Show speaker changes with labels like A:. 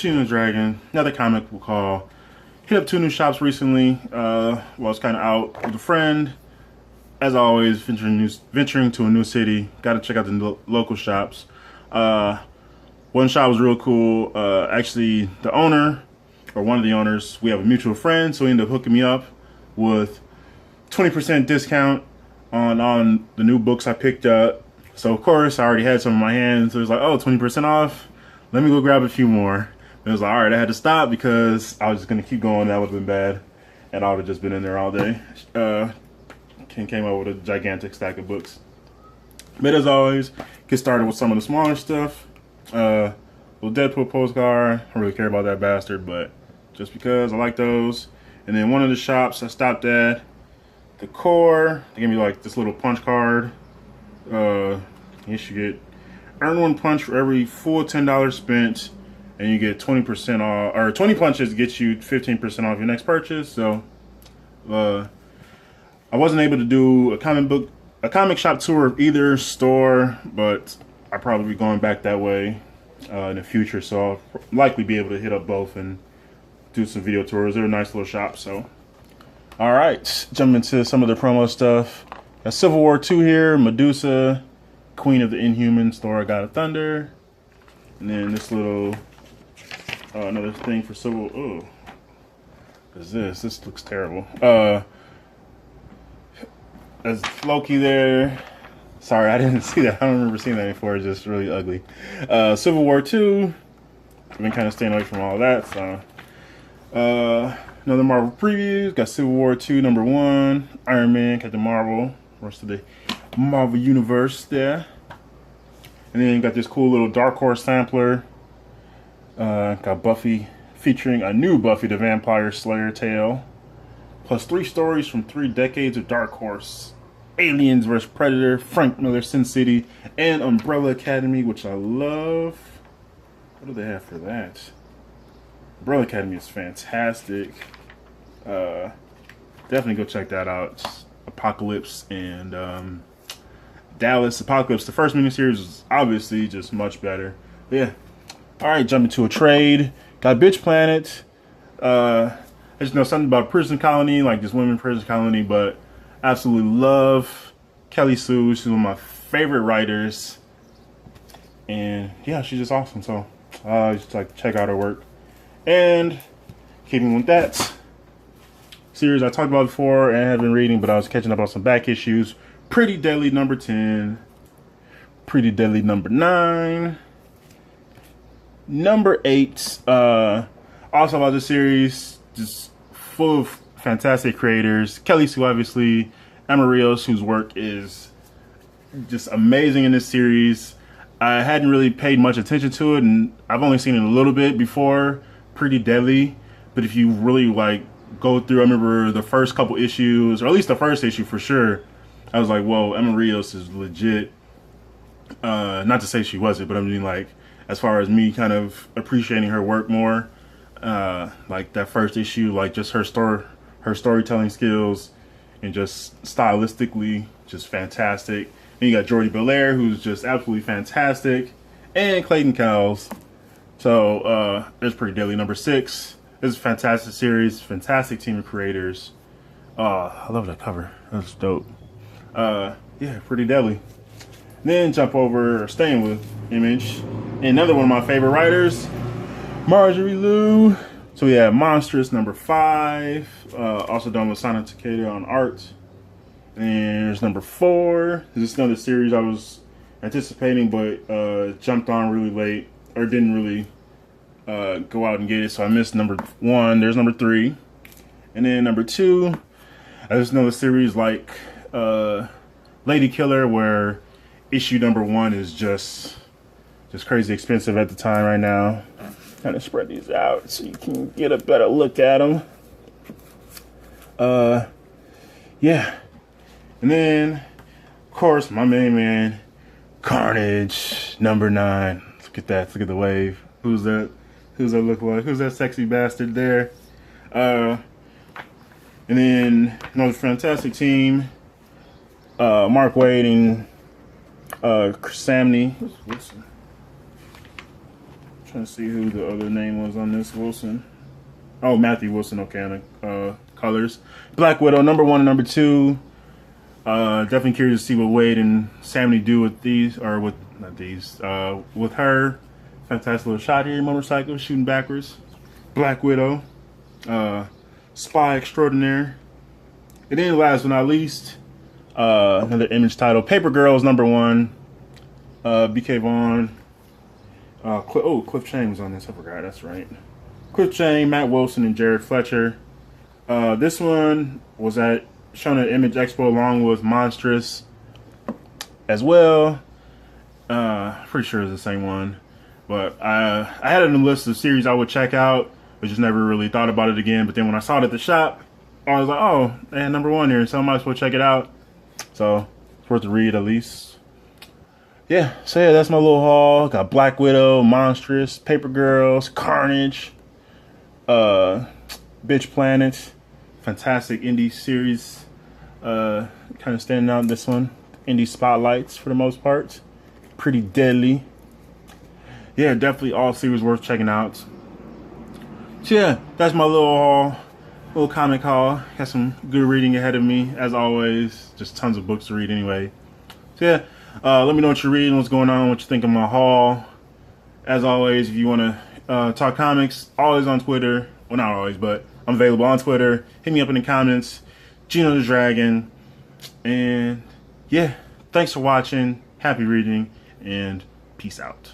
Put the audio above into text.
A: GENOTHADRAGON, another comic we'll call. Hit up 2 new shops recently while I was kind of out with a friend. As always, venturing to a new city, got to check out the local shops. One shop was real cool. Actually, the owner, or one of the owners, we have a mutual friend, so he ended up hooking me up with 20% discount on the new books I picked up. So of course, I already had some in my hands, so it was like, oh, 20% off. Let me go grab a few more. It was like, all right, I had to stop because I was just gonna keep going. That would have been bad, and I would have just been in there all day. Came up with a gigantic stack of books. But as always, get started with some of the smaller stuff. Little Deadpool postcard. I don't really care about that bastard, but just because I like those. And then one of the shops I stopped at, the Core, they gave me like this little punch card. You should get earn 1 punch for every full $10 spent, and you get 20% off, or 20 punches gets you 15% off your next purchase. So I wasn't able to do a comic shop tour of either store, but I'll probably be going back that way in the future. So I'll likely be able to hit up both and do some video tours. They're a nice little shop. So all right, jump into some of the promo stuff. Got Civil War 2 here, Medusa, Queen of the Inhumans, Thor, God of Thunder, and then this little another thing for Civil. Oh, what is this? This looks terrible. There's Loki there. Sorry, I didn't see that. I don't remember seeing that before. It's just really ugly. Civil War 2. I've been kind of staying away from all that. So, another Marvel previews. Got Civil War 2 #1. Iron Man, Captain Marvel. Rest of the Marvel Universe there. And then you got this cool little Dark Horse sampler. Got Buffy featuring a new Buffy the Vampire Slayer tale. Plus 3 stories from 3 decades of Dark Horse. Aliens vs. Predator, Frank Miller, Sin City, and Umbrella Academy, which I love. What do they have for that? Umbrella Academy is fantastic. Definitely go check that out. Apocalypse and Dallas. Apocalypse, the first miniseries was obviously just much better. But yeah. Alright, jumping to a trade. Got Bitch Planet. I just know something about prison colony, like this women prison colony, but absolutely love Kelly Sue. She's one of my favorite writers, and yeah, she's just awesome. So just like check out her work. And keeping with that series I talked about before and have been reading, but I was catching up on some back issues. Pretty Deadly #10, Pretty Deadly #9, #8. Also about the series, just full of fantastic creators. Kelly Sue, obviously, Emma Rios, whose work is just amazing in this series. I hadn't really paid much attention to it, and I've only seen it a little bit before Pretty Deadly. But if you really like go through, I remember the first couple issues, or at least the first issue for sure, I was like, whoa, Emma Rios is legit. Not to say she wasn't, but I mean, like, as far as me kind of appreciating her work more, like that first issue, like just her storytelling skills and just stylistically just fantastic. And you got Jordi Belair, who's just absolutely fantastic, and Clayton Cowles. So it's Pretty Deadly #6. This is a fantastic series, fantastic team of creators. I love that cover. That's dope. Yeah, Pretty Deadly. Then jump over, staying with Image, and another one of my favorite writers, Marjorie Liu. So we have Monstrous #5, also done with Sana Takeda on art. And there's #4. This is another series I was anticipating, but jumped on really late, or didn't really go out and get it, so I missed #1. There's #3. And then #2, there's another series like Lady Killer, where issue #1 is just crazy expensive at the time right now. Kind of spread these out so you can get a better look at them. Yeah. And then, of course, my main man, Carnage, #9. Look at that. Look at the wave. Who's that? Who's that look like? Who's that sexy bastard there? And then another fantastic team. Mark Waid and Chris Samney. Trying to see who the other name was on this. Wilson. Oh, Matthew Wilson. Okay, on the colors. Black Widow, number 1 and number 2. Definitely curious to see what Wade and Sammy do with these, or with not these. With her. Fantastic little shot here. Motorcycle shooting backwards. Black Widow. Spy extraordinaire. And then last but not least, another image title. Paper Girls, number 1. BK Vaughn. Cliff Chang was on this. I forgot. That's right. Cliff Chang, Matt Wilson, and Jared Fletcher. This one was shown at Image Expo along with Monstrous as well. Pretty sure it's the same one. But I had it in the list of series I would check out, but just never really thought about it again. But then when I saw it at the shop, I was like, oh, man, number 1 here, so I might as well check it out. So it's worth a read at least. Yeah, so yeah, that's my little haul. Got Black Widow, Monstrous, Paper Girls, Carnage, Bitch Planet. Fantastic indie series. Kind of standing out in this one. Indie spotlights for the most part. Pretty deadly. Yeah, definitely all series worth checking out. So yeah, that's my little haul. Little comic haul. Got some good reading ahead of me, as always. Just tons of books to read anyway. So yeah. Let me know what you're reading, what's going on, what you think of my haul. As always, if you want to talk comics, always on Twitter. Well, not always, but I'm available on Twitter. Hit me up in the comments. GENOTHADRAGON. And yeah, thanks for watching. Happy reading, and peace out.